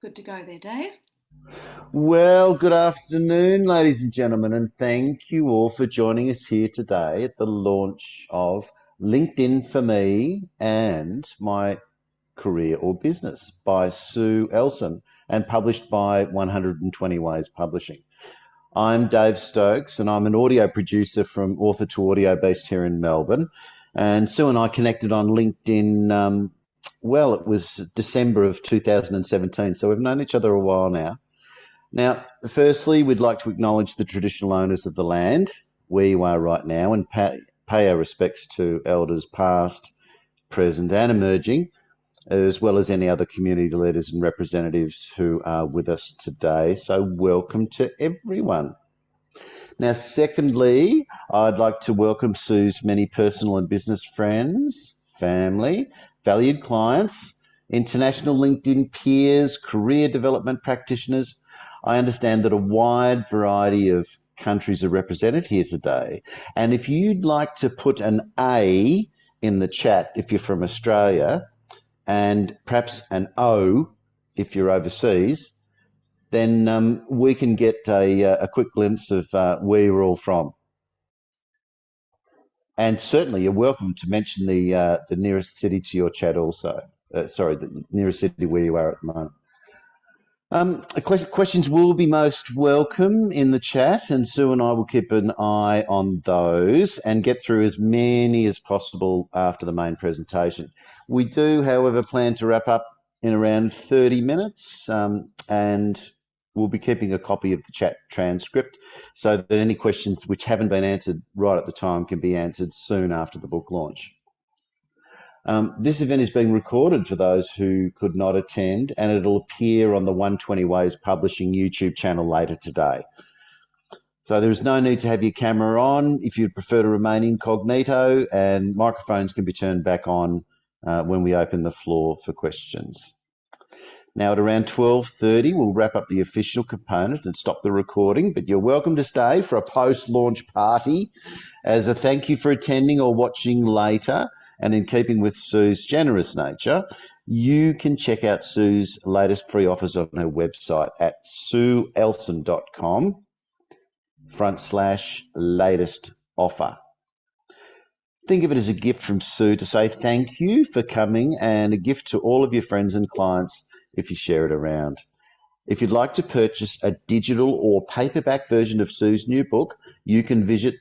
Good to go there, Dave. Well, good afternoon, ladies and gentlemen, and thank you all for joining us here today at the launch of LinkedIn for Me and My Career or Business by Sue Elson and published by 120 Ways Publishing. I'm Dave Stokes and I'm an audio producer from Author to Audio based here in Melbourne. And Sue and I connected on LinkedIn, well, it was December of 2017, so we've known each other a while now. Now, firstly, we'd like to acknowledge the traditional owners of the land where you are right now and pay our respects to elders past, present and emerging, as well as any other community leaders and representatives who are with us today. So welcome to everyone. Now, secondly, I'd like to welcome Sue's many personal and business friends, family, valued clients, international LinkedIn peers, career development practitioners. I understand that a wide variety of countries are represented here today. And if you'd like to put an A in the chat if you're from Australia, and perhaps an O if you're overseas, then we can get a quick glimpse of where you're all from. And certainly you're welcome to mention the nearest city to your chat also. The nearest city where you are at the moment. Questions will be most welcome in the chat, and Sue and I will keep an eye on those and get through as many as possible after the main presentation. We do, however, plan to wrap up in around 30 minutes, and we'll be keeping a copy of the chat transcript so that any questions which haven't been answered right at the time can be answered soon after the book launch. This event is being recorded for those who could not attend, and it'll appear on the 120 Ways Publishing YouTube channel later today. So there is no need to have your camera on if you'd prefer to remain incognito, and microphones can be turned back on when we open the floor for questions. Now at around 12:30, we'll wrap up the official component and stop the recording, but you're welcome to stay for a post-launch party as a thank you for attending or watching later. And in keeping with Sue's generous nature, you can check out Sue's latest free offers on her website at sueelson.com/latest offer. Think of it as a gift from Sue to say thank you for coming, and a gift to all of your friends and clients if you share it around. If you'd like to purchase a digital or paperback version of Sue's new book, you can visit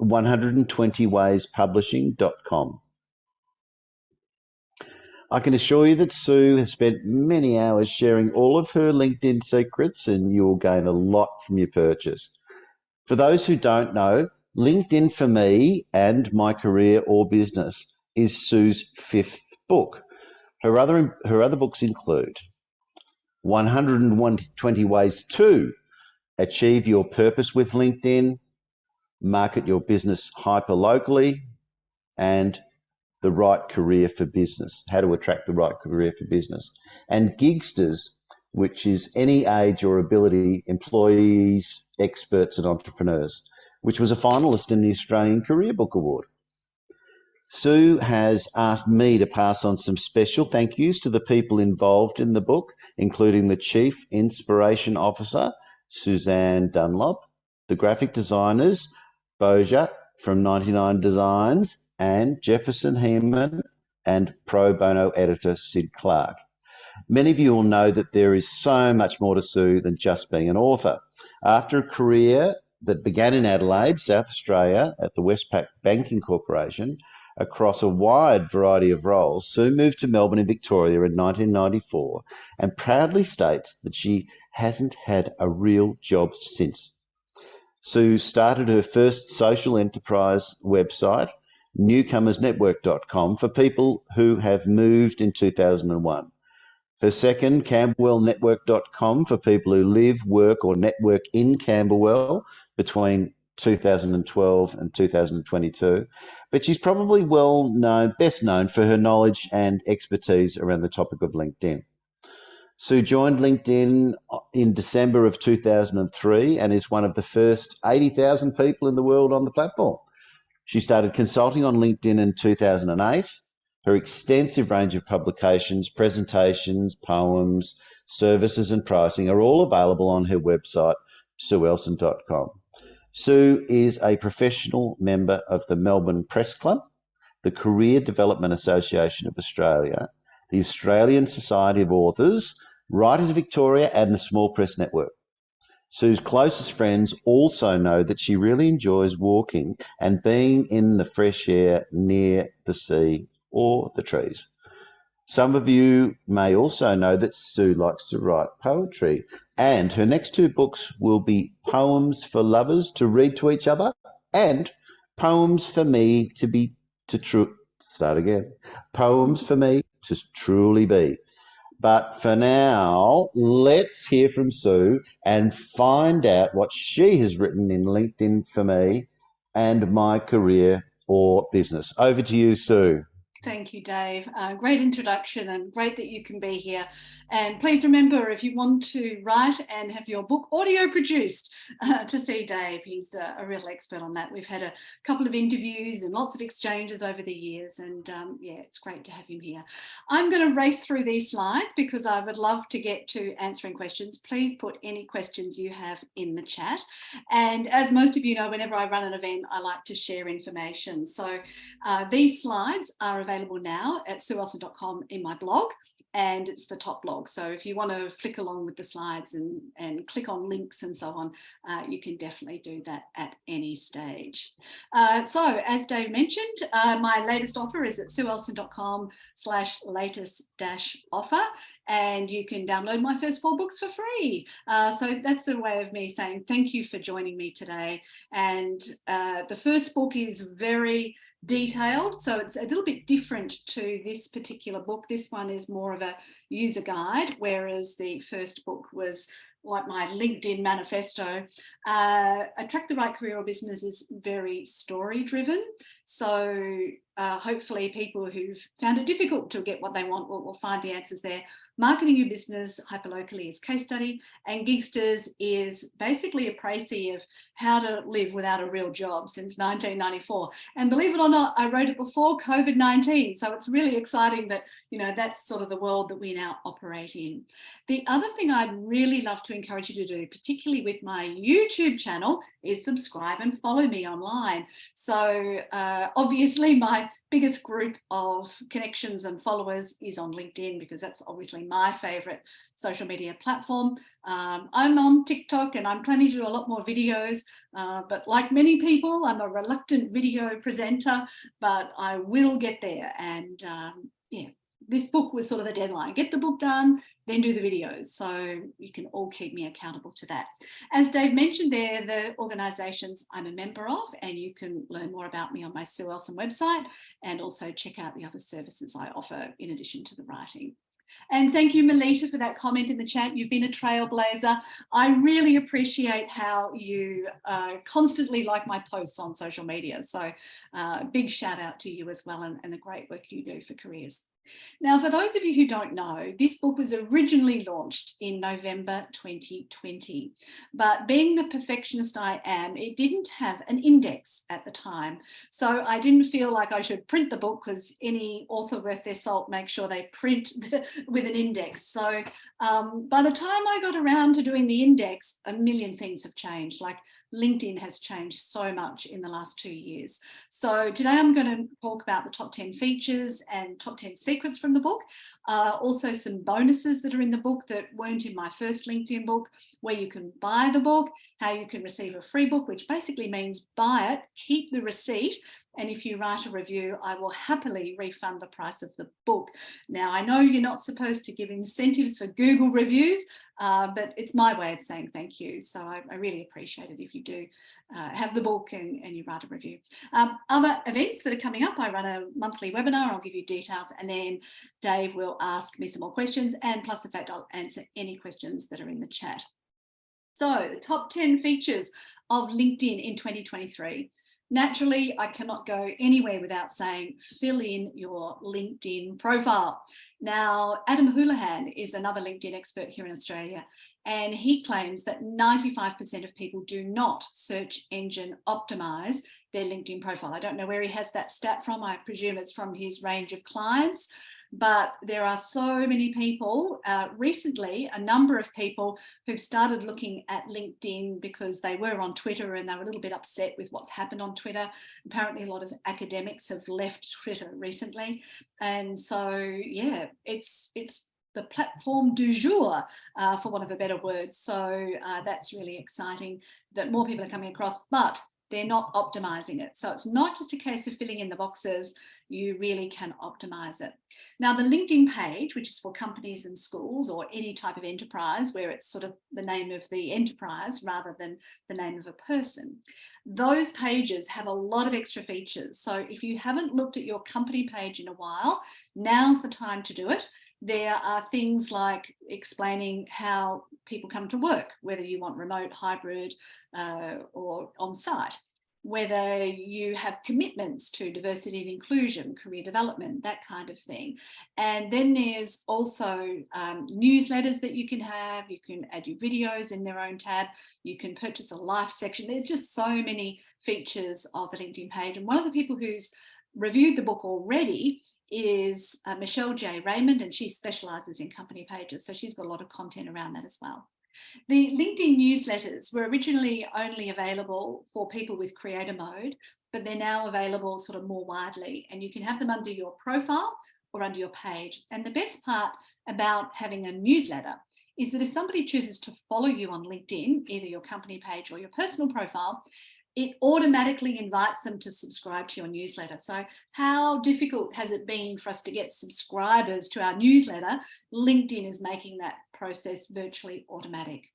120wayspublishing.com. I can assure you that Sue has spent many hours sharing all of her LinkedIn secrets, and you will gain a lot from your purchase. For those who don't know, LinkedIn for Me and My Career or Business is Sue's 5th book. Her other books include 120 Ways to Achieve Your Purpose with LinkedIn, Market Your Business Hyper-Locally, and The Right Career for Business, How to Attract the Right Career for Business, and Gigsters, which is Any Age or Ability Employees, Experts and Entrepreneurs, which was a finalist in the Australian Career Book Award. Sue has asked me to pass on some special thank yous to the people involved in the book, including the Chief Inspiration Officer, Suzanne Dunlop, the graphic designers, Boja from 99 Designs, and Jefferson Heeman, and pro bono editor Sid Clark. Many of you will know that there is so much more to Sue than just being an author. After a career that began in Adelaide, South Australia, at the Westpac Banking Corporation, across a wide variety of roles, Sue moved to Melbourne in Victoria in 1994 and proudly states that she hasn't had a real job since. Sue started her first social enterprise website, newcomersnetwork.com, for people who have moved in 2001. Her second, camberwellnetwork.com, for people who live, work or network in Camberwell between 2012 and 2022. But she's probably best known for her knowledge and expertise around the topic of LinkedIn. Sue joined LinkedIn in December of 2003 and is one of the first 80,000 people in the world on the platform. She started consulting on LinkedIn in 2008. Her extensive range of publications, presentations, poems, services and pricing are all available on her website, sueelson.com. Sue is a professional member of the Melbourne Press Club, the Career Development Association of Australia, the Australian Society of Authors, Writers Victoria, and the Small Press Network. Sue's closest friends also know that she really enjoys walking and being in the fresh air near the sea or the trees. Some of you may also know that Sue likes to write poetry, and her next two books will be Poems for Lovers to Read to Each Other and Poems for Me Poems for Me to Truly Be. But for now, let's hear from Sue and find out what she has written in LinkedIn for Me and My Career or Business. Over to you, Sue. Thank you, Dave. Great introduction and great that you can be here. And please remember, if you want to write and have your book audio produced, to see Dave. He's a real expert on that. We've had a couple of interviews and lots of exchanges over the years, and yeah, it's great to have him here. I'm going to race through these slides because I would love to get to answering questions. Please put any questions you have in the chat. And as most of you know, whenever I run an event, I like to share information. So these slides are available now at sueelson.com in my blog, and it's the top blog. So if you want to flick along with the slides and click on links and so on, you can definitely do that at any stage. So as Dave mentioned, my latest offer is at sueelson.com/latest-offer, and you can download my first 4 books for free. So that's a way of me saying thank you for joining me today. And the first book is very detailed, so it's a little bit different to this particular book. This one is more of a user guide, whereas the first book was like my LinkedIn manifesto. Attract the Right Career or Business is very story driven. So hopefully people who've found it difficult to get what they want will find the answers there. Marketing Your Business Hyperlocally is case study, and Gigsters is basically a précis of how to live without a real job since 1994. And believe it or not, I wrote it before COVID-19. So it's really exciting that, you know, that's sort of the world that we now operate in. The other thing I'd really love to encourage you to do, particularly with my YouTube channel, is subscribe and follow me online. So obviously my biggest group of connections and followers is on LinkedIn, because that's obviously my favorite social media platform. I'm on TikTok and I'm planning to do a lot more videos, but like many people, I'm a reluctant video presenter, but I will get there. And yeah, this book was sort of the deadline. Get the book done, then do the videos. So you can all keep me accountable to that. As Dave mentioned, they're the organisations I'm a member of, and you can learn more about me on my Sue Elson website, and also check out the other services I offer in addition to the writing. And thank you, Melita, for that comment in the chat. You've been a trailblazer. I really appreciate how you constantly like my posts on social media. So big shout out to you as well, and the great work you do for careers. Now, for those of you who don't know, this book was originally launched in November 2020, but being the perfectionist I am, it didn't have an index at the time. So I didn't feel like I should print the book, because any author worth their salt makes sure they print with an index. So by the time I got around to doing the index, a million things have changed. Like LinkedIn has changed so much in the last 2 years. So today I'm going to talk about the top 10 features and top 10 secrets from the book. Also some bonuses that are in the book that weren't in my first LinkedIn book, where you can buy the book, how you can receive a free book, which basically means buy it, keep the receipt, and if you write a review, I will happily refund the price of the book. Now, I know you're not supposed to give incentives for Google reviews, but it's my way of saying thank you. So I really appreciate it if you do have the book and you write a review. Other events that are coming up, I run a monthly webinar. I'll give you details, and then Dave will ask me some more questions, and plus the fact I'll answer any questions that are in the chat. So the top 10 features of LinkedIn in 2023. Naturally, I cannot go anywhere without saying fill in your LinkedIn profile. Now, Adam Houlihan is another LinkedIn expert here in Australia, and he claims that 95% of people do not search engine optimize their LinkedIn profile. I don't know where he has that stat from. I presume it's from his range of clients. but there are so many people, recently, a number of people who've started looking at LinkedIn because they were on Twitter and they were a little bit upset with what's happened on Twitter. Apparently a lot of academics have left Twitter recently. And so, yeah, it's the platform du jour, for want of a better word. So that's really exciting that more people are coming across, but they're not optimizing it. So it's not just a case of filling in the boxes, you really can optimize it. Now, the LinkedIn page, which is for companies and schools or any type of enterprise where it's sort of the name of the enterprise rather than the name of a person, those pages have a lot of extra features. So if you haven't looked at your company page in a while, now's the time to do it. There are things like explaining how people come to work, whether you want remote, hybrid, or on-site, whether you have commitments to diversity and inclusion, career development, that kind of thing. And then there's also newsletters that you can have. You can add your videos in their own tab. You can purchase a life section. There's just so many features of the LinkedIn page. And one of the people who's reviewed the book already is Michelle J. Raymond, and she specializes in company pages. So she's got a lot of content around that as well. The LinkedIn newsletters were originally only available for people with creator mode, but they're now available sort of more widely, and you can have them under your profile or under your page. And the best part about having a newsletter is that if somebody chooses to follow you on LinkedIn, either your company page or your personal profile, it automatically invites them to subscribe to your newsletter. So how difficult has it been for us to get subscribers to our newsletter? LinkedIn is making that process virtually automatic.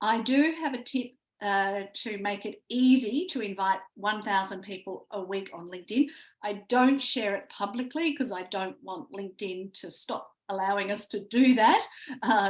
I do have a tip to make it easy to invite 1,000 people a week on LinkedIn. I don't share it publicly because I don't want LinkedIn to stop allowing us to do that,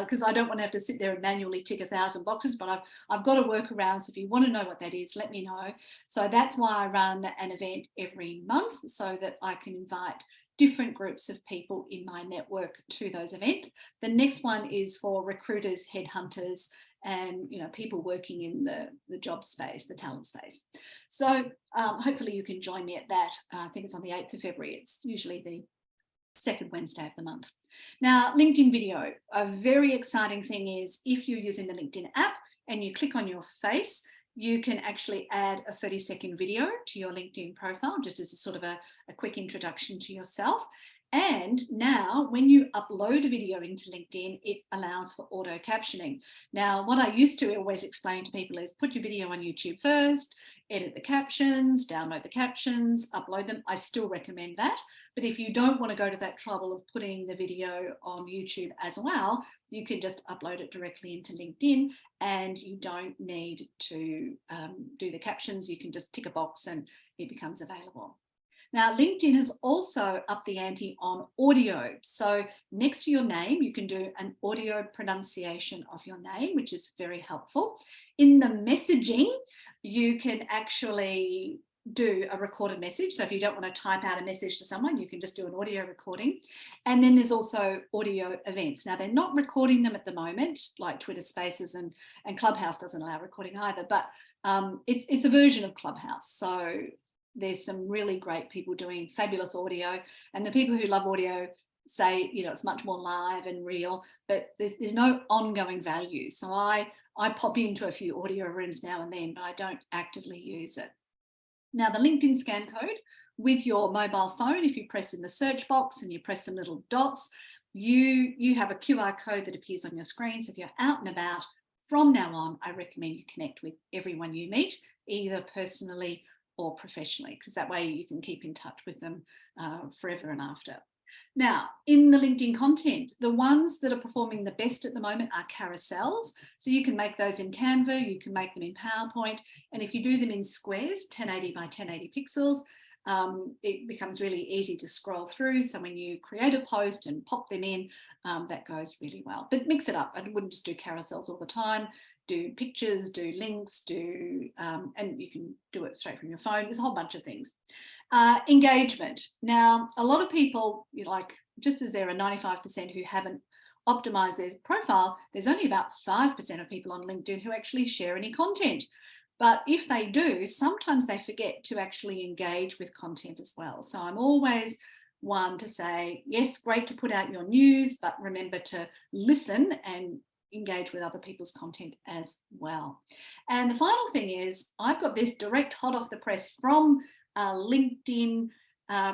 because I don't want to have to sit there and manually tick 1,000 boxes, but I've got a workaround. So if you want to know what that is, let me know. So that's why I run an event every month, so that I can invite different groups of people in my network to those events. The next one is for recruiters, headhunters, and people working in the job space, the talent space. So hopefully you can join me at that. I think it's on the 8th of February. It's usually the second Wednesday of the month. Now, LinkedIn video, a very exciting thing is if you're using the LinkedIn app and you click on your face, you can actually add a 30-second video to your LinkedIn profile, just as a sort of a quick introduction to yourself. And now when you upload a video into LinkedIn, it allows for auto captioning. Now, what I used to always explain to people is put your video on YouTube first, edit the captions, download the captions, upload them. I still recommend that. But if you don't want to go to that trouble of putting the video on YouTube as well, you can just upload it directly into LinkedIn, and you don't need to do the captions. You can just tick a box and it becomes available. Now, LinkedIn has also upped the ante on audio. So next to your name, you can do an audio pronunciation of your name, which is very helpful. In the messaging, you can actually do a recorded message. So if you don't want to type out a message to someone, you can just do an audio recording. And then there's also audio events. Now, they're not recording them at the moment, like Twitter Spaces, and Clubhouse doesn't allow recording either, but it's a version of Clubhouse. So there's some really great people doing fabulous audio, and the people who love audio say, it's much more live and real, but there's no ongoing value. So I pop into a few audio rooms now and then, but I don't actively use it. Now, the LinkedIn scan code with your mobile phone, if you press in the search box and you press some little dots, you have a QR code that appears on your screen. So if you're out and about, from now on, I recommend you connect with everyone you meet, either personally or professionally, because that way you can keep in touch with them forever and after. Now, in the LinkedIn content, the ones that are performing the best at the moment are carousels. So you can make those in Canva, you can make them in PowerPoint, and if you do them in squares, 1080 by 1080 pixels, it becomes really easy to scroll through. So when you create a post and pop them in, that goes really well. But mix it up. I wouldn't just do carousels all the time. Do pictures, do links, and you can do it straight from your phone. There's a whole bunch of things. Engagement. Now, a lot of people, just as there are 95% who haven't optimized their profile, there's only about 5% of people on LinkedIn who actually share any content. But if they do, sometimes they forget to actually engage with content as well. So I'm always one to say, yes, great to put out your news, but remember to listen and engage with other people's content as well. And the final thing is, I've got this direct hot off the press from a LinkedIn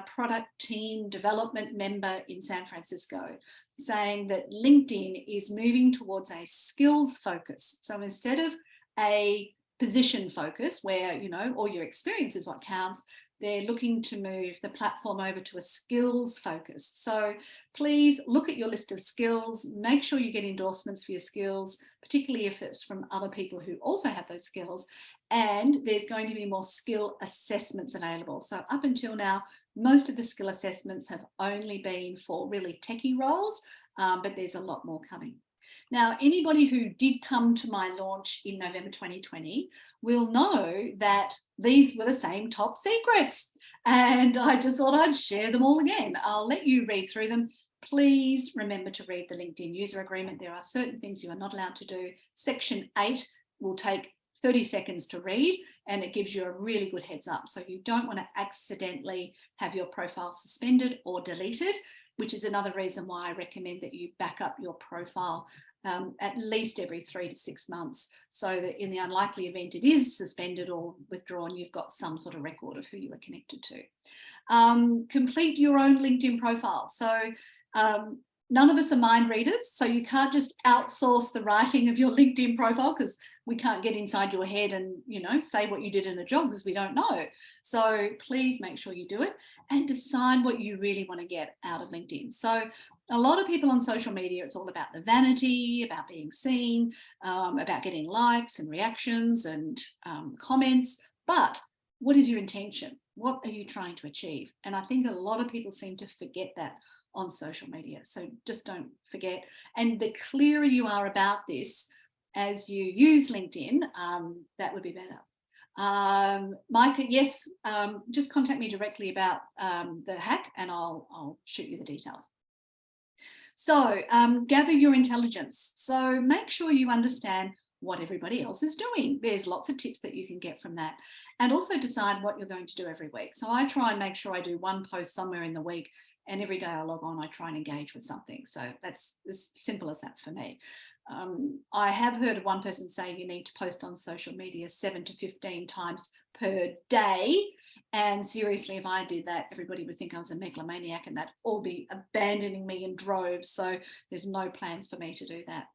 product team development member in San Francisco, saying that LinkedIn is moving towards a skills focus. So instead of a position focus where, you know, all your experience is what counts, they're looking to move the platform over to a skills focus. So please look at your list of skills, make sure you get endorsements for your skills, particularly if it's from other people who also have those skills. And there's going to be more skill assessments available. So up until now, most of the skill assessments have only been for really techie roles, but there's a lot more coming. Now, anybody who did come to my launch in November 2020 will know that these were the same top secrets. And I just thought I'd share them all again. I'll let you read through them. Please remember to read the LinkedIn user agreement. There are certain things you are not allowed to do. Section 8 will take 30 seconds to read, and it gives you a really good heads up. So you don't want to accidentally have your profile suspended or deleted, which is another reason why I recommend that you back up your profile at least every 3 to 6 months, so that in the unlikely event it is suspended or withdrawn, you've got some sort of record of who you were connected to. Complete your own LinkedIn profile. So none of us are mind readers, so you can't just outsource the writing of your LinkedIn profile, because we can't get inside your head and, you know, say what you did in a job, because we don't know. So please make sure you do it and decide what you really want to get out of LinkedIn. So a lot of people on social media, it's all about the vanity, about being seen, about getting likes and reactions and comments. But what is your intention? What are you trying to achieve? And I think a lot of people seem to forget that on social media. So just don't forget. And the clearer you are about this as you use LinkedIn, that would be better. Micah, yes, just contact me directly about the hack and I'll shoot you the details. So gather your intelligence. So make sure you understand what everybody else is doing. There's lots of tips that you can get from that. And also decide what you're going to do every week. So I try and make sure I do one post somewhere in the week, and every day I log on, I try and engage with something. So that's as simple as that for me. I have heard of one person say you need to post on social media 7 to 15 times per day. And seriously, if I did that, everybody would think I was a megalomaniac and that all be abandoning me in droves. So there's no plans for me to do that.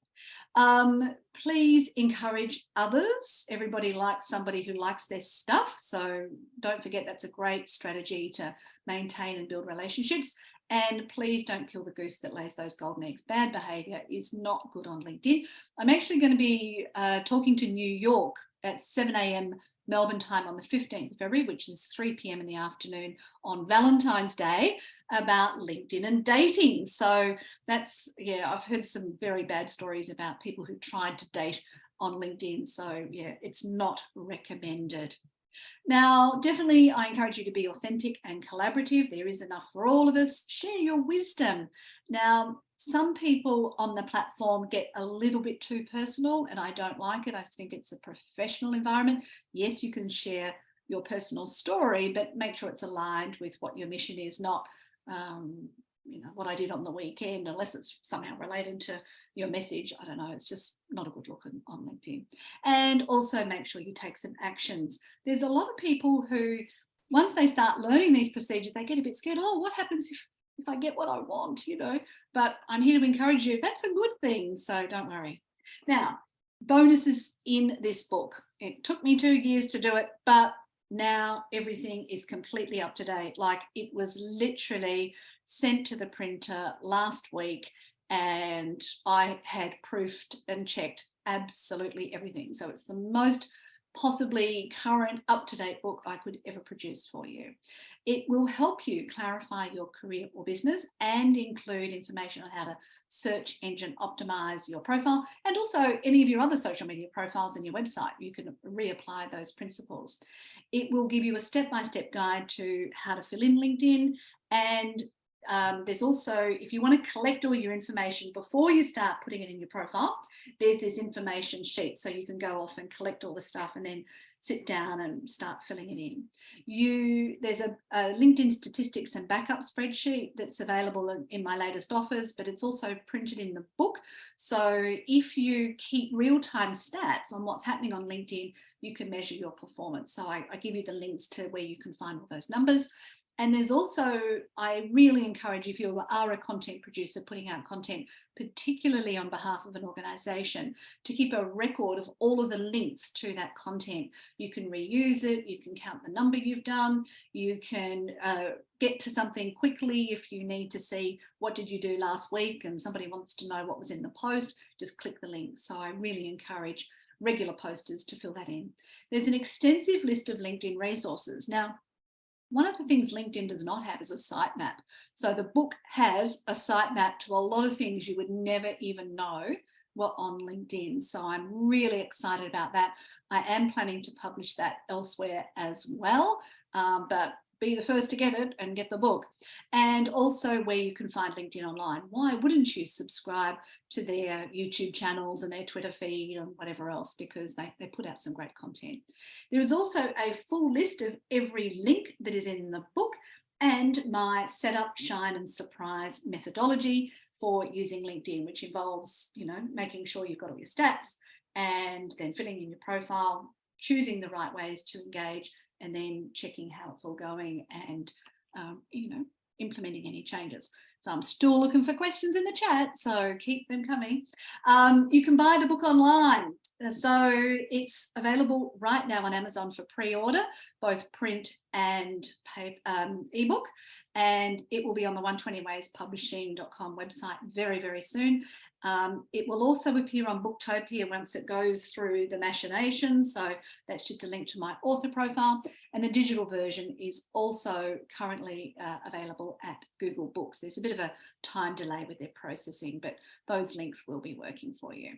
Please encourage others. Everybody likes somebody who likes their stuff. So don't forget that's a great strategy to maintain and build relationships. And please don't kill the goose that lays those golden eggs. Bad behavior is not good on LinkedIn. I'm actually going to be talking to New York at 7 a.m. Melbourne time on the 15th of February, which is 3 p.m. in the afternoon on Valentine's Day, about LinkedIn and dating. So that's, yeah, I've heard some very bad stories about people who tried to date on LinkedIn. So yeah, it's not recommended. Now, definitely, I encourage you to be authentic and collaborative. There is enough for all of us. Share your wisdom. Now, some people on the platform get a little bit too personal, and I don't like it. I think it's a professional environment. Yes, you can share your personal story, but make sure it's aligned with what your mission is, not you know, what I did on the weekend, unless it's somehow related to your message. I don't know, it's just not a good look on LinkedIn. And also make sure you take some actions. There's a lot of people who, once they start learning these procedures, they get a bit scared. Oh, what happens if I get what I want, you know? But I'm here to encourage you. That's a good thing, so don't worry. Now, bonuses in this book. It took me 2 years to do it, but now everything is completely up to date. Like, it was literally sent to the printer last week and I had proofed and checked absolutely everything. So it's the most possibly current, up-to-date book I could ever produce for you. It will help you clarify your career or business and include information on how to search engine optimize your profile, and also any of your other social media profiles and your website. You can reapply those principles. It will give you a step-by-step guide to how to fill in LinkedIn, and there's also, if you want to collect all your information before you start putting it in your profile, there's this information sheet, so you can go off and collect all the stuff and then sit down and start filling it in. There's a LinkedIn statistics and backup spreadsheet that's available in my latest offers, but it's also printed in the book. So if you keep real-time stats on what's happening on LinkedIn, you can measure your performance. So I give you the links to where you can find all those numbers. And there's also, I really encourage, if you are a content producer putting out content, particularly on behalf of an organisation, to keep a record of all of the links to that content. You can reuse it, you can count the number you've done, you can get to something quickly if you need to see what did you do last week and somebody wants to know what was in the post, just click the link. So I really encourage regular posters to fill that in. There's an extensive list of LinkedIn resources. Now, one of the things LinkedIn does not have is a sitemap. So the book has a sitemap to a lot of things you would never even know were on LinkedIn. So I'm really excited about that. I am planning to publish that elsewhere as well, but be the first to get it and get the book. And also where you can find LinkedIn online. Why wouldn't you subscribe to their YouTube channels and their Twitter feed and whatever else, because they put out some great content. There is also a full list of every link that is in the book and my setup, shine and surprise methodology for using LinkedIn, which involves, making sure you've got all your stats and then filling in your profile, choosing the right ways to engage, and then checking how it's all going and, implementing any changes. So I'm still looking for questions in the chat, so keep them coming. You can buy the book online. So it's available right now on Amazon for pre-order, both print and ebook. And it will be on the 120wayspublishing.com website very, very soon. It will also appear on Booktopia once it goes through the machinations. So that's just a link to my author profile. And the digital version is also currently available at Google Books. There's a bit of a time delay with their processing, but those links will be working for you.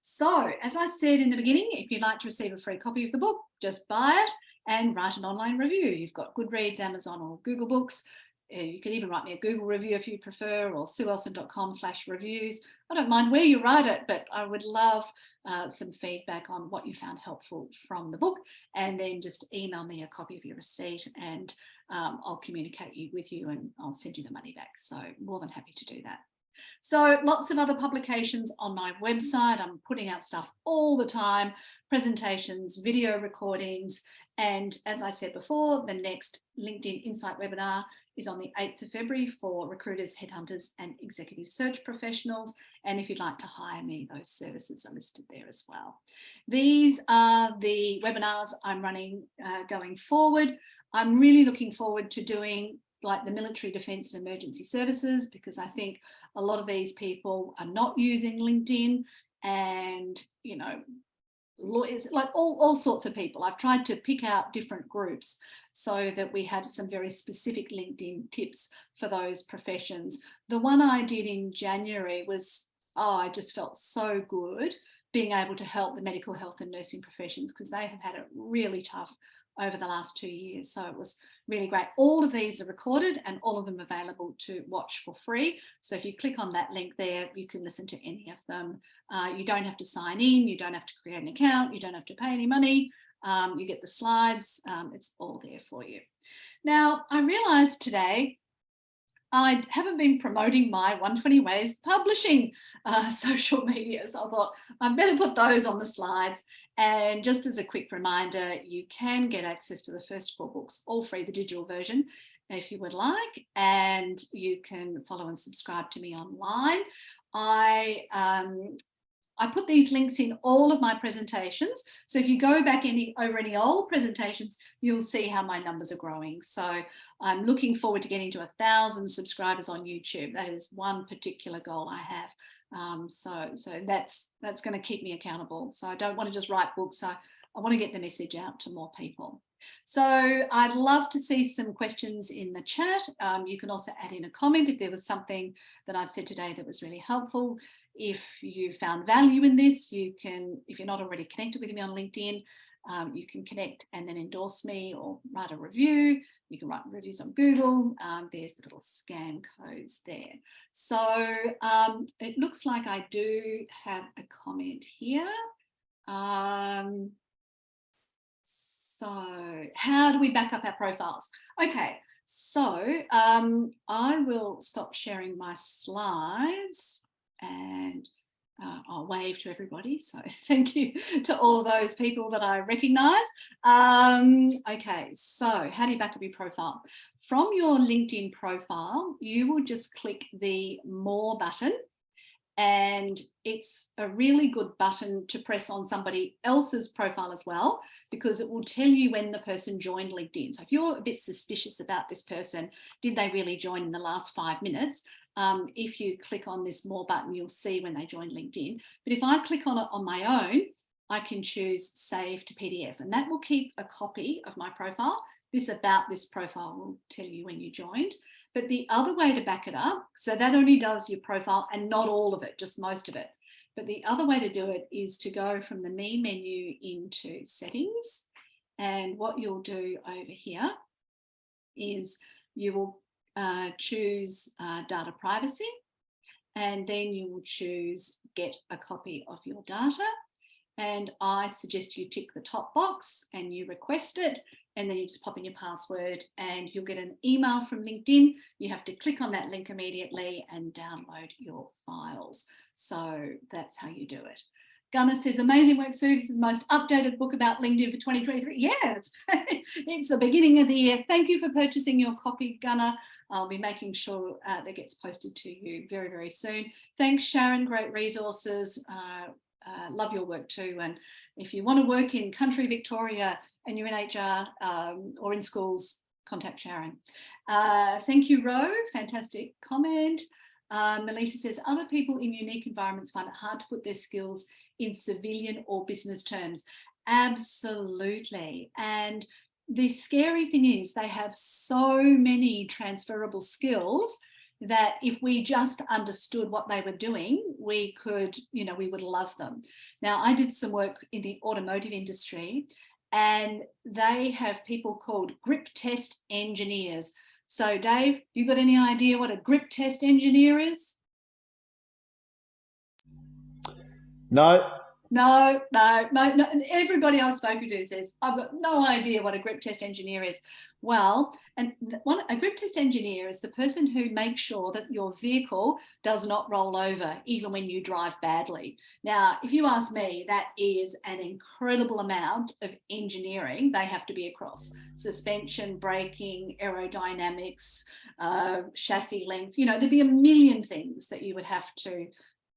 So as I said in the beginning, if you'd like to receive a free copy of the book, just buy it and write an online review. You've got Goodreads, Amazon or Google Books. You can even write me a Google review if you prefer, or sueelson.com/reviews. I don't mind where you write it, but I would love some feedback on what you found helpful from the book, and then just email me a copy of your receipt and I'll communicate with you and I'll send you the money back. So more than happy to do that. So lots of other publications on my website. I'm putting out stuff all the time, presentations, video recordings. And as I said before, the next LinkedIn Insight webinar is on the 8th of February for recruiters, headhunters and executive search professionals. And if you'd like to hire me, those services are listed there as well. These are the webinars I'm running going forward. I'm really looking forward to doing like the military, defence and emergency services, because I think a lot of these people are not using LinkedIn, and lawyers, like all sorts of people. I've tried to pick out different groups so that we have some very specific LinkedIn tips for those professions. The one I did in January was, I just felt so good being able to help the medical health and nursing professions, because they have had it really tough over the last 2 years. So it was really great. All of these are recorded and all of them available to watch for free. So if you click on that link there, you can listen to any of them. You don't have to sign in, you don't have to create an account, you don't have to pay any money. You get the slides, it's all there for you. Now, I realized today I haven't been promoting my 120 Ways Publishing social media. So I thought I better put those on the slides. And just as a quick reminder, you can get access to the first 4 books, all free, the digital version, if you would like, and you can follow and subscribe to me online. I put these links in all of my presentations. So if you go back over any old presentations, you'll see how my numbers are growing. So I'm looking forward to getting to 1,000 subscribers on YouTube. That is one particular goal I have. So that's going to keep me accountable. So I don't want to just write books. I want to get the message out to more people. So I'd love to see some questions in the chat. You can also add in a comment if there was something that I've said today that was really helpful. If you found value in this, you can, if you're not already connected with me on LinkedIn, you can connect and then endorse me or write a review. You can write reviews on Google. There's the little scan codes there. So it looks like I do have a comment here. So how do we back up our profiles? Okay, so I will stop sharing my slides and I'll wave to everybody. So thank you to all those people that I recognise. Okay, so how do you back up your profile? From your LinkedIn profile, you will just click the More button. And it's a really good button to press on somebody else's profile as well, because it will tell you when the person joined LinkedIn. So if you're a bit suspicious about this person, did they really join in the last 5 minutes? If you click on this More button, you'll see when they joined LinkedIn. But if I click on it on my own, I can choose Save to PDF, and that will keep a copy of my profile. This About This profile will tell you when you joined. But the other way to back it up, so that only does your profile and not all of it, just most of it. But the other way to do it is to go from the Me menu into Settings. And what you'll do over here is you will choose Data Privacy, and then you will choose Get a Copy of Your Data. And I suggest you tick the top box and you request it, and then you just pop in your password and you'll get an email from LinkedIn. You have to click on that link immediately and download your files. So that's how you do it. Gunnar says, amazing work, Sue. This is the most updated book about LinkedIn for 2023. Yeah, it's the beginning of the year. Thank you for purchasing your copy, Gunnar. I'll be making sure that gets posted to you very, very soon. Thanks, Sharon. Great resources. Love your work too. And if you want to work in country Victoria and you're in HR or in schools, contact Sharon. Thank you, Ro. Fantastic comment. Melissa says, other people in unique environments find it hard to put their skills in civilian or business terms. Absolutely. And the scary thing is they have so many transferable skills that if we just understood what they were doing, we could, we would love them. Now, I did some work in the automotive industry, and they have people called grip test engineers. So Dave, you got any idea what a grip test engineer is? No. No. Everybody I've spoken to says, I've got no idea what a grip test engineer is. Well, a grip test engineer is the person who makes sure that your vehicle does not roll over, even when you drive badly. Now, if you ask me, that is an incredible amount of engineering they have to be across. Suspension, braking, aerodynamics, chassis length, there'd be a million things that you would have to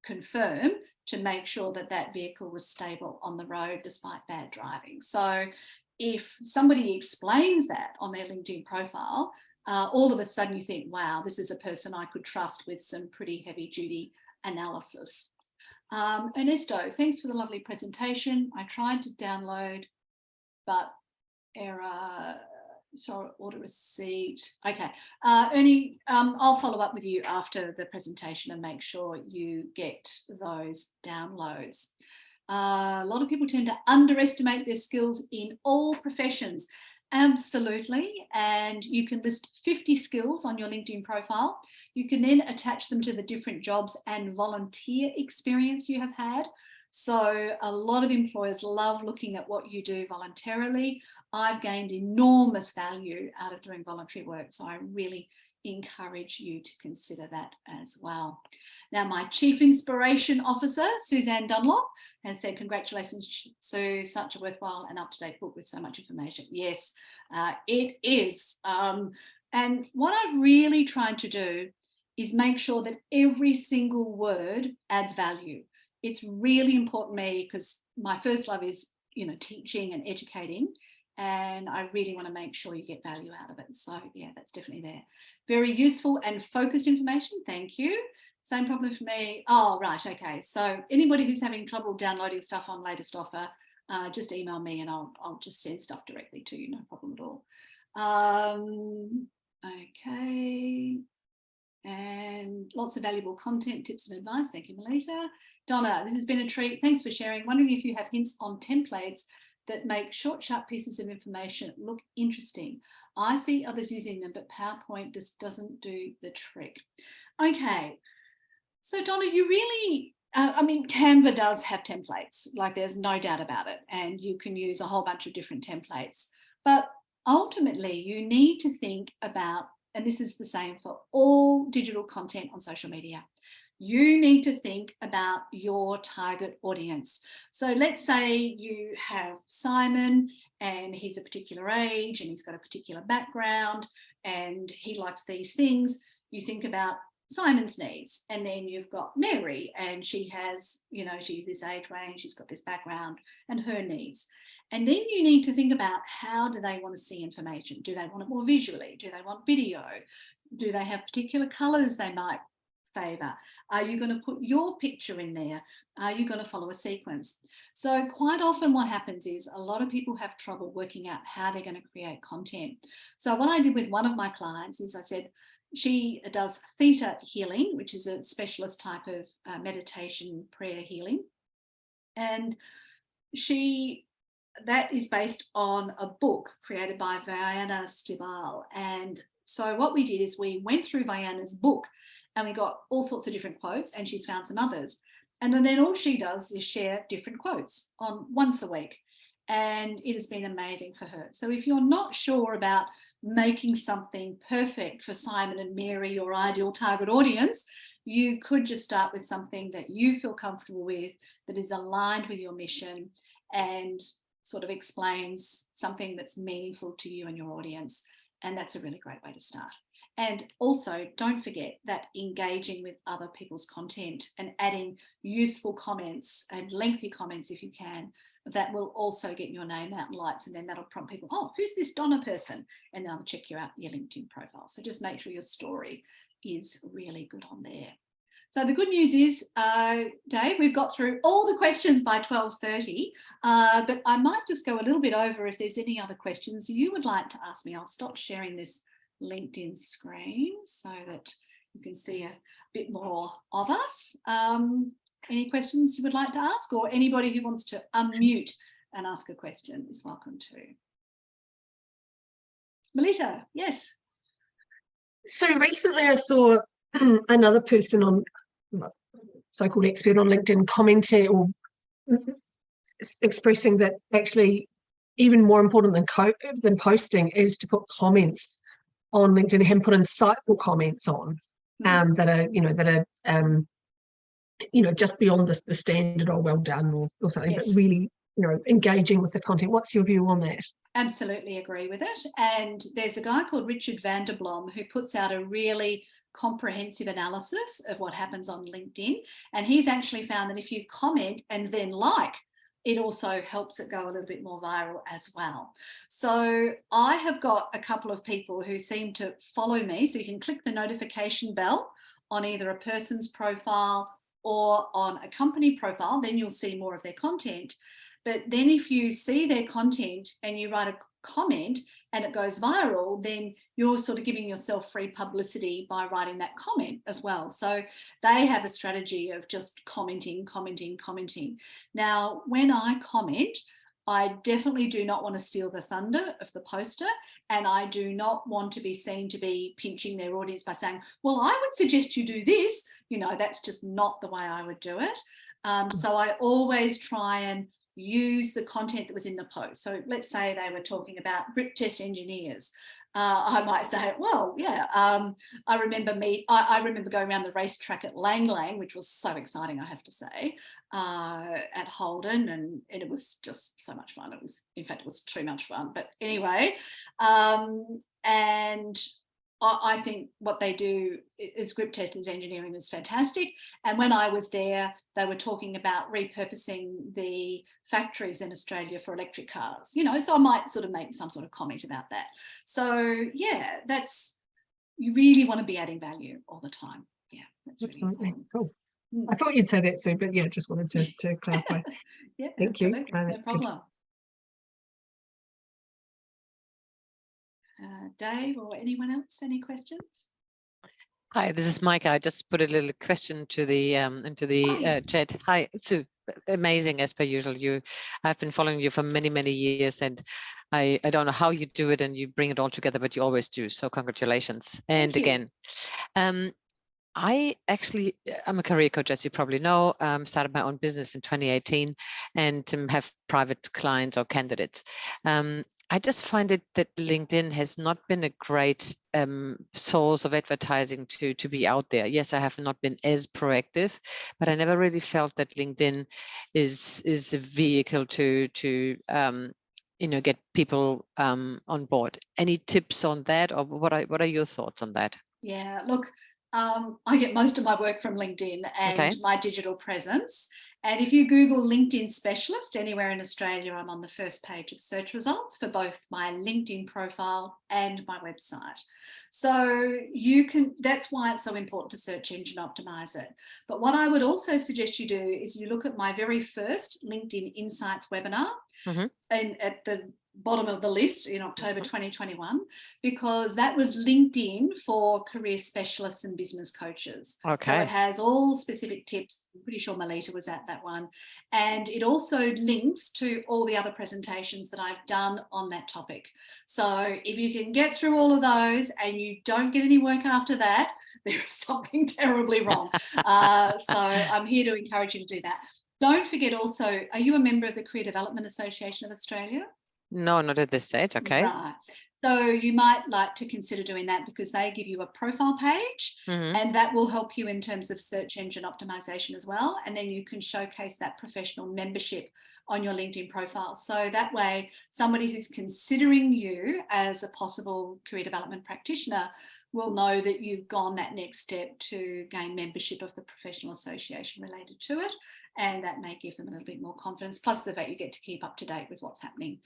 confirm to make sure that that vehicle was stable on the road despite bad driving. So if somebody explains that on their LinkedIn profile, all of a sudden you think, wow, this is a person I could trust with some pretty heavy duty analysis. Ernesto, thanks for the lovely presentation. I tried to download, but error. Sorry, order receipt. Okay, Ernie, I'll follow up with you after the presentation and make sure you get those downloads. A lot of people tend to underestimate their skills in all professions. Absolutely, and you can list 50 skills on your LinkedIn profile. You can then attach them to the different jobs and volunteer experience you have had. So a lot of employers love looking at what you do voluntarily. I've gained enormous value out of doing voluntary work, so I really encourage you to consider that as well. Now, my Chief Inspiration Officer, Suzanne Dunlop, has said, congratulations, Sue, such a worthwhile and up-to-date book with so much information. Yes, it is. And what I've really tried to do is make sure that every single word adds value. It's really important to me because my first love is, teaching and educating, and I really want to make sure you get value out of it. So yeah, that's definitely there. Very useful and focused information. Thank you. Same problem for me. Oh, right. Okay. So anybody who's having trouble downloading stuff on Latest Offer, just email me and I'll just send stuff directly to you. No problem at all. Okay. And lots of valuable content, tips and advice. Thank you, Melita. Donna, this has been a treat. Thanks for sharing. Wondering if you have hints on templates that make short, sharp pieces of information look interesting. I see others using them, but PowerPoint just doesn't do the trick. Okay. So Donna, you really I mean, Canva does have templates, like there's no doubt about it, and you can use a whole bunch of different templates. But ultimately, you need to think about, and this is the same for all digital content on social media, you need to think about your target audience. So let's say you have Simon and he's a particular age and he's got a particular background and he likes these things. You think about Simon's needs, and then you've got Mary and she has, you know, she's this age range, she's got this background and her needs. And then you need to think about, how do they want to see information? Do they want it more visually? Do they want video? Do they have particular colors they might favour? Are you going to put your picture in there? Are you going to follow a sequence? So quite often what happens is a lot of people have trouble working out how they're going to create content. So what I did with one of my clients is I said, she does theta healing, which is a specialist type of meditation prayer healing. And that is based on a book created by Vianna Stibal. And so what we did is we went through Vianna's book and we got all sorts of different quotes, and she's found some others. And then all she does is share different quotes on once a week. And it has been amazing for her. So if you're not sure about making something perfect for Simon and Mary, your ideal target audience, you could just start with something that you feel comfortable with, that is aligned with your mission and sort of explains something that's meaningful to you and your audience. And that's a really great way to start. And also, don't forget that engaging with other people's content and adding useful comments and lengthy comments if you can, that will also get your name out in lights, and then that'll prompt people, oh, who's this Donna person? And they'll check you out your LinkedIn profile. So just make sure your story is really good on there. So the good news is, Dave, we've got through all the questions by 12:30, but I might just go a little bit over if there's any other questions you would like to ask me. I'll stop sharing this LinkedIn screen so that you can see a bit more of us. Any questions you would like to ask, or anybody who wants to unmute and ask a question is welcome to. Melita, yes. So recently I saw another person on, so-called expert on LinkedIn, commenting or expressing that actually even more important than posting is to put comments on LinkedIn and put insightful comments on that are just beyond the standard or well done or something, yes, but really, engaging with the content. What's your view on that? Absolutely agree with it. And there's a guy called Richard van der Blom who puts out a really comprehensive analysis of what happens on LinkedIn. And he's actually found that if you comment and then like, it also helps it go a little bit more viral as well. So I have got a couple of people who seem to follow me. So you can click the notification bell on either a person's profile or on a company profile, then you'll see more of their content. But then if you see their content and you write a comment and it goes viral, then you're sort of giving yourself free publicity by writing that comment as well. So they have a strategy of just commenting. Now, when I comment, I definitely do not want to steal the thunder of the poster, and I do not want to be seen to be pinching their audience by saying, well, I would suggest you do this. That's just not the way I would do it. So I always try and use the content that was in the post. So let's say they were talking about grip test engineers. I might say, well, yeah, I remember going around the racetrack at Lang Lang, which was so exciting, I have to say, at Holden, and it was just so much fun. In fact, it was too much fun. But anyway, and I think what they do is grip testers engineering is fantastic. And when I was there, they were talking about repurposing the factories in Australia for electric cars, so I might sort of make some sort of comment about that. So yeah, you really want to be adding value all the time. Yeah, that's absolutely really cool. I thought you'd say that soon, but yeah, just wanted to clarify. Yeah, thank absolutely. you. No problem. Dave or anyone else, any questions? Hi, this is Micah. I just put a little question to the into the chat. Hi, Sue. Amazing as per usual. I've been following you for many years, and I don't know how you do it and you bring it all together, but you always do. So congratulations. And again, I'm a career coach, as you probably know. Started my own business in 2018 and have private clients or candidates. I just find it that LinkedIn has not been a great source of advertising to be out there. Yes, I have not been as proactive, but I never really felt that LinkedIn is a vehicle to get people on board. Any tips on that, or what are your thoughts on that? Yeah, look, I get most of my work from LinkedIn and Okay. my digital presence. And if you Google LinkedIn specialist anywhere in Australia, I'm on the first page of search results for both my LinkedIn profile and my website. So that's why it's so important to search engine optimize it. But what I would also suggest you do is you look at my very first LinkedIn Insights webinar. Mm-hmm. And at the bottom of the list in October 2021, because that was LinkedIn for career specialists and business coaches. Okay. So it has all specific tips. I'm pretty sure Melita was at that one. And it also links to all the other presentations that I've done on that topic. So if you can get through all of those and you don't get any work after that, there is something terribly wrong. So I'm here to encourage you to do that. Don't forget also, are you a member of the Career Development Association of Australia? No, not at this stage. Okay. Right. So you might like to consider doing that because they give you a profile page, Mm-hmm. and that will help you in terms of search engine optimization as well. And then you can showcase that professional membership on your LinkedIn profile. So that way, somebody who's considering you as a possible career development practitioner will know that you've gone that next step to gain membership of the professional association related to it. And that may give them a little bit more confidence, plus the fact you get to keep up to date with what's happening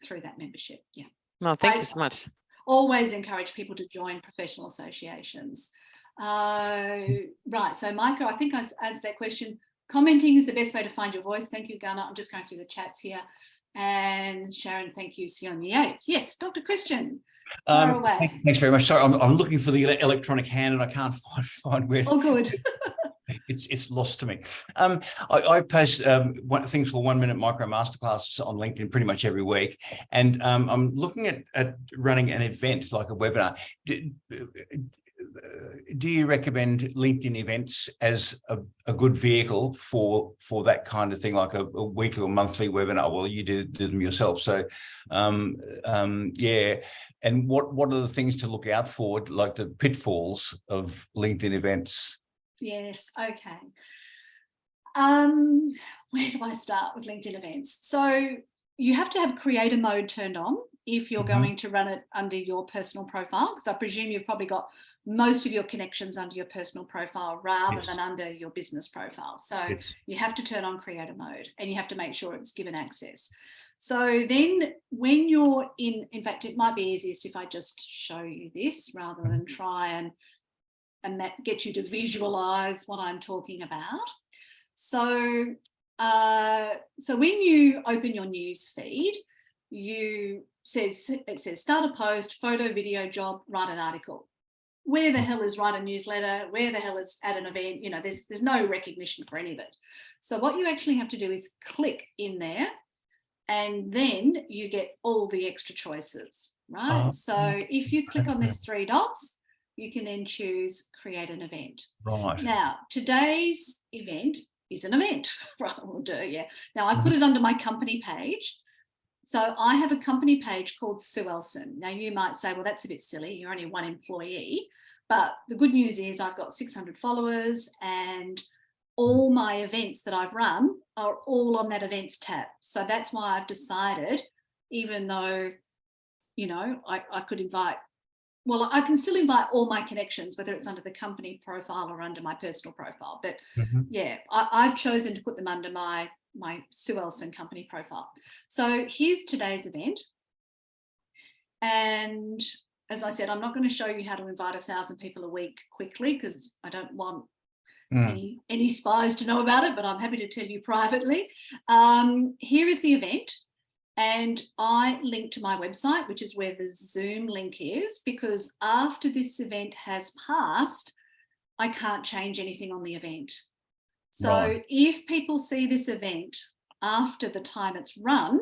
through that membership. Yeah. No, thank you so much. Always encourage people to join professional associations. Right, so Micah, I think I answered that question. Commenting is the best way to find your voice. Thank you, Gunnar. I'm just going through the chats here. And Sharon, thank you. See you on the 8th. Yes, Dr. Christian, far away. Thanks very much. Sorry, I'm looking for the electronic hand and I can't find where. Oh, good. It's lost to me. I post things for 1 minute micro masterclasses on LinkedIn pretty much every week, and I'm looking at running an event like a webinar. Do you recommend LinkedIn events as a good vehicle for that kind of thing, like a weekly or monthly webinar? Well, you do them yourself, so yeah. And what are the things to look out for, like the pitfalls of LinkedIn events? Yes, okay. Where do I start with LinkedIn events? So you have to have creator mode turned on if you're going to run it under your personal profile, because I presume you've probably got most of your connections under your personal profile rather than under your business profile. So you have to turn on creator mode and you have to make sure it's given access. So then when you're in fact, it might be easiest if I just show you this rather than try and that get you to visualize what I'm talking about. So, so when you open your news feed, it says start a post, photo, video, job, write an article. Where the hell is write a newsletter? Where the hell is add an event? You know, there's no recognition for any of it. So what you actually have to do is click in there, and then you get all the extra choices, right? So if you click on this 3 dots, you can then choose create an event. Right. Now, today's event is an event. Right, we'll do, yeah. Now, I've put it under my company page. So I have a company page called Sue Elson. Now, you might say, well, that's a bit silly. You're only one employee. But the good news is I've got 600 followers and all my events that I've run are all on that events tab. So that's why I've decided, even though, you know, I could invite, well, I can still invite all my connections, whether it's under the company profile or under my personal profile. But yeah, I've chosen to put them under my Sue Elson company profile. So here's today's event. And as I said, I'm not going to show you how to invite 1,000 people a week quickly because I don't want any spies to know about it, but I'm happy to tell you privately. Here is the event. And I link to my website, which is where the Zoom link is, because after this event has passed, I can't change anything on the event. So if people see this event after the time it's run,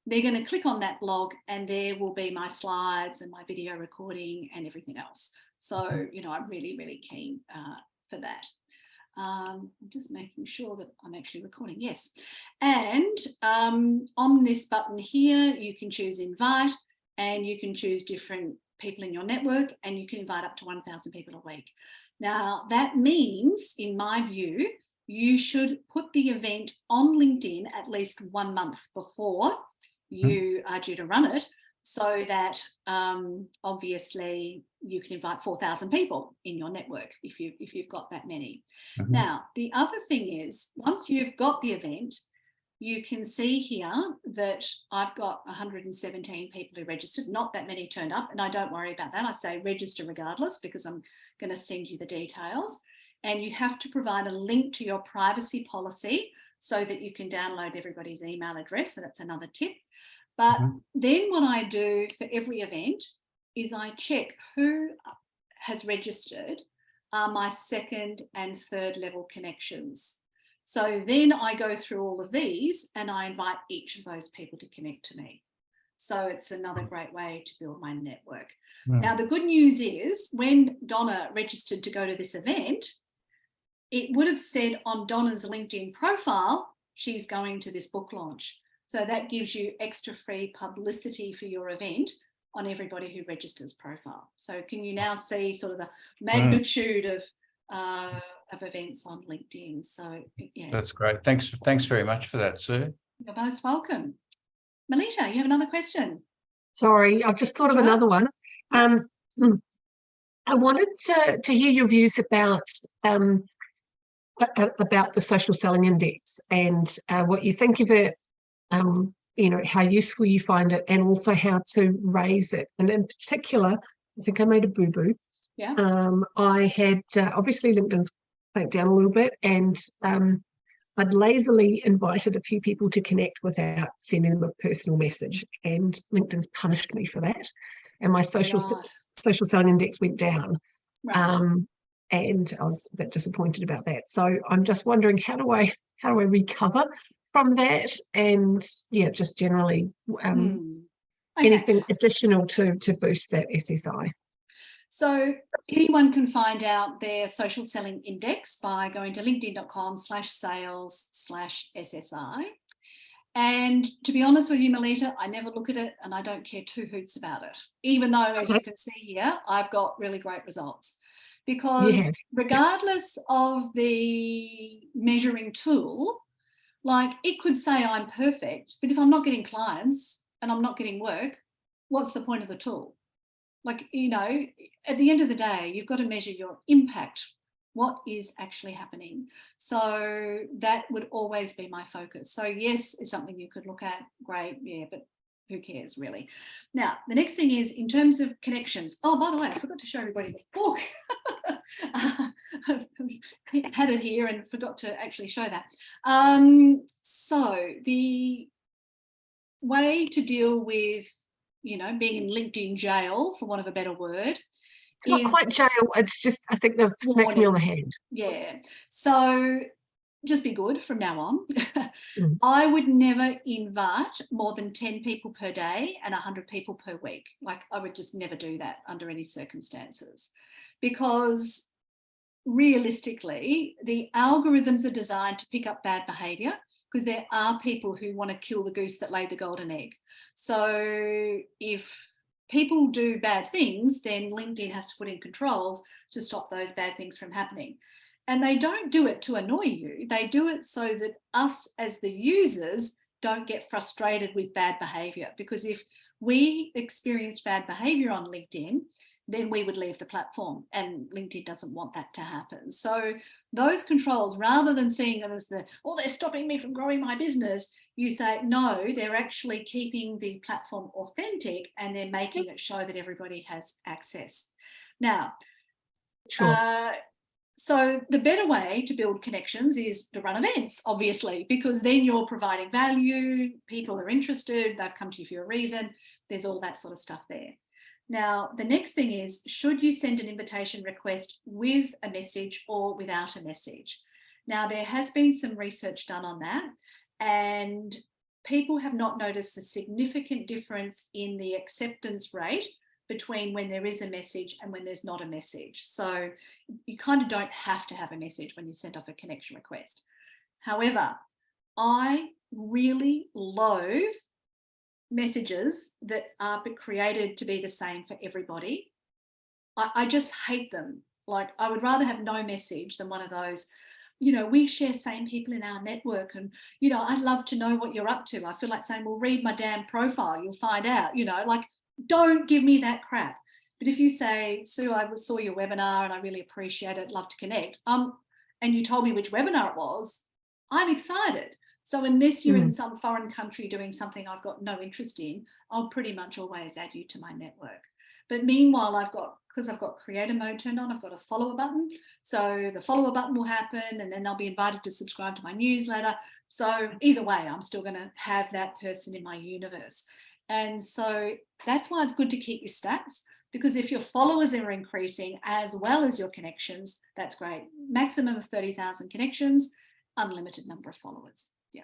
they're going to click on that blog and there will be my slides and my video recording and everything else. So, you know, I'm really, really keen for that. I'm just making sure that I'm actually recording. Yes. And on this button here, you can choose invite and you can choose different people in your network and you can invite up to 1,000 people a week. Now, that means, in my view, you should put the event on LinkedIn at least 1 month before you are due to run it, so that obviously you can invite 4,000 people in your network if you've got that many. Now, the other thing is, once you've got the event, you can see here that I've got 117 people who registered, not that many turned up, and I don't worry about that. I say register regardless because I'm going to send you the details. And you have to provide a link to your privacy policy so that you can download everybody's email address, and that's another tip. But then what I do for every event is I check who has registered are my second and third level connections. So then I go through all of these and I invite each of those people to connect to me. So it's another great way to build my network. Now, the good news is when Donna registered to go to this event, it would have said on Donna's LinkedIn profile, she's going to this book launch. So that gives you extra free publicity for your event on everybody who registers profile. So can you now see sort of the magnitude of events on LinkedIn? So yeah. That's great. Thanks very much for that, Sue. You're most welcome. Melita, you have another question? Sorry, I've just thought of another one. I wanted to hear your views about the social selling index and what you think of it, you know, how useful you find it, and also how to raise it. And in particular, I think I made a boo-boo. Yeah. I had obviously LinkedIn's clamped down a little bit, and I'd lazily invited a few people to connect without sending them a personal message, and LinkedIn's punished me for that. And my social selling index went down. Right. And I was a bit disappointed about that. So I'm just wondering, how do I recover from that? And yeah, just generally anything additional to boost that SSI. So anyone can find out their social selling index by going to linkedin.com/sales/SSI. And to be honest with you, Melita, I never look at it and I don't care two hoots about it, even though, as you can see here, I've got really great results. Because regardless of the measuring tool, like it could say I'm perfect, but if I'm not getting clients and I'm not getting work, what's the point of the tool? Like, you know, at the end of the day, you've got to measure your impact. What is actually happening? So that would always be my focus. So yes, it's something you could look at. Great, yeah, but who cares really? Now, the next thing is in terms of connections. Oh, by the way, I forgot to show everybody the book. I've had it here and forgot to actually show that. So the way to deal with, you know, being in LinkedIn jail, for want of a better word. It's not quite jail, it's just, I think they've smacked me on the hand. Yeah. So just be good from now on. I would never invite more than 10 people per day and 100 people per week. Like I would just never do that under any circumstances, because realistically, the algorithms are designed to pick up bad behavior, because there are people who want to kill the goose that laid the golden egg. So if people do bad things, then LinkedIn has to put in controls to stop those bad things from happening. And they don't do it to annoy you. They do it so that us as the users don't get frustrated with bad behavior. Because if we experienced bad behavior on LinkedIn, then we would leave the platform, and LinkedIn doesn't want that to happen. So those controls, rather than seeing them as they're stopping me from growing my business, you say, no, they're actually keeping the platform authentic and they're making it show that everybody has access. Now, so the better way to build connections is to run events, obviously, because then you're providing value, people are interested, they've come to you for a reason, there's all that sort of stuff there. Now, the next thing is, should you send an invitation request with a message or without a message? Now, there has been some research done on that, and people have not noticed a significant difference in the acceptance rate between when there is a message and when there's not a message. So you kind of don't have to have a message when you send off a connection request. However, I really loathe messages that are created to be the same for everybody. I just hate them. Like, I would rather have no message than one of those, you know, we share same people in our network, and, you know, I'd love to know what you're up to. I feel like saying, well, read my damn profile, you'll find out, you know, like, don't give me that crap. But if you say, Sue, I saw your webinar and I really appreciate it, love to connect, and you told me which webinar it was, I'm excited. So unless you're in some foreign country doing something I've got no interest in, I'll pretty much always add you to my network. But meanwhile, because I've got creator mode turned on, I've got a follower button. So the follower button will happen, and then they'll be invited to subscribe to my newsletter. So either way, I'm still going to have that person in my universe. And so that's why it's good to keep your stats, because if your followers are increasing as well as your connections, that's great. Maximum of 30,000 connections, unlimited number of followers. Yeah.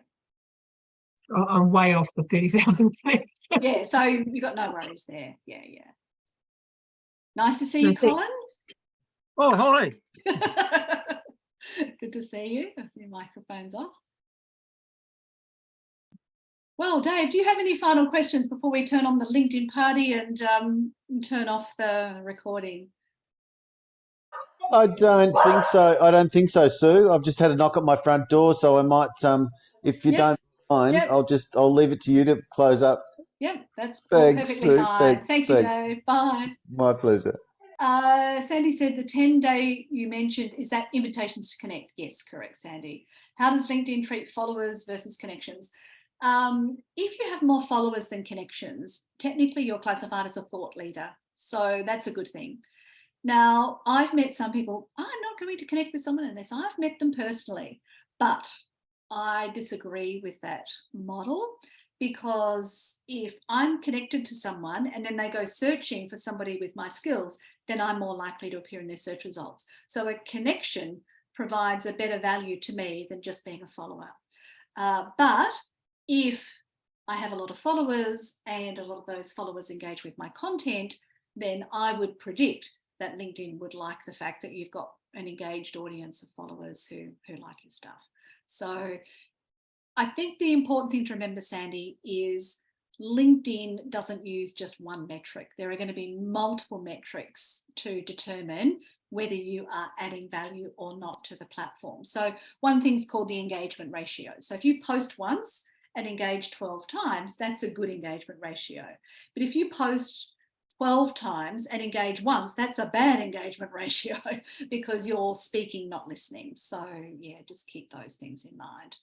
I'm way off the 30,000. Yeah, so you've got no worries there. Yeah, yeah. Nice to see you, Colin. Oh, hi. Good to see you. I see your microphone's off. Well, Dave, do you have any final questions before we turn on the LinkedIn party and turn off the recording? I don't think so. I don't think so, Sue. I've just had a knock at my front door, so I might, if you don't mind, Yep. I'll leave it to you to close up. Yeah, that's Thanks, perfectly Sue. fine. Thank you, Thanks. Dave. Bye. My pleasure. Sandy said the 10-day you mentioned, is that invitations to connect? Yes, correct, Sandy. How does LinkedIn treat followers versus connections? If you have more followers than connections, technically you're classified as a thought leader. So that's a good thing. Now, I've met some people, I'm not going to connect with someone unless I've met them personally, but I disagree with that model, because if I'm connected to someone and then they go searching for somebody with my skills, then I'm more likely to appear in their search results. So a connection provides a better value to me than just being a follower. But if I have a lot of followers and a lot of those followers engage with my content, then I would predict that LinkedIn would like the fact that you've got an engaged audience of followers who like your stuff. So I think the important thing to remember, Sandy, is LinkedIn doesn't use just one metric. There are going to be multiple metrics to determine whether you are adding value or not to the platform. So one thing's called the engagement ratio. So if you post once and engage 12 times, that's a good engagement ratio. But if you post 12 times and engage once, that's a bad engagement ratio because you're speaking, not listening. So yeah, just keep those things in mind.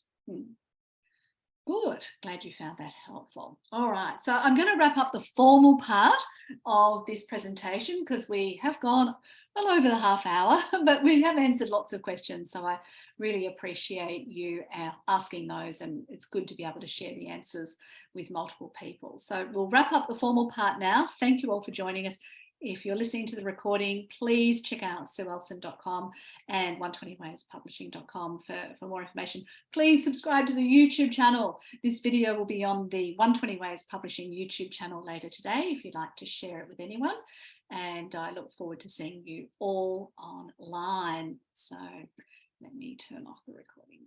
Good, glad you found that helpful. All right, so I'm going to wrap up the formal part of this presentation because we have gone well over the half hour, but we have answered lots of questions. So I really appreciate you asking those, and it's good to be able to share the answers with multiple people. So we'll wrap up the formal part now. Thank you all for joining us. If you're listening to the recording, please check out sueelson.com and 120wayspublishing.com for more information. Please subscribe to the YouTube channel. This video will be on the 120 Ways Publishing YouTube channel later today if you'd like to share it with anyone. And I look forward to seeing you all online. So let me turn off the recording.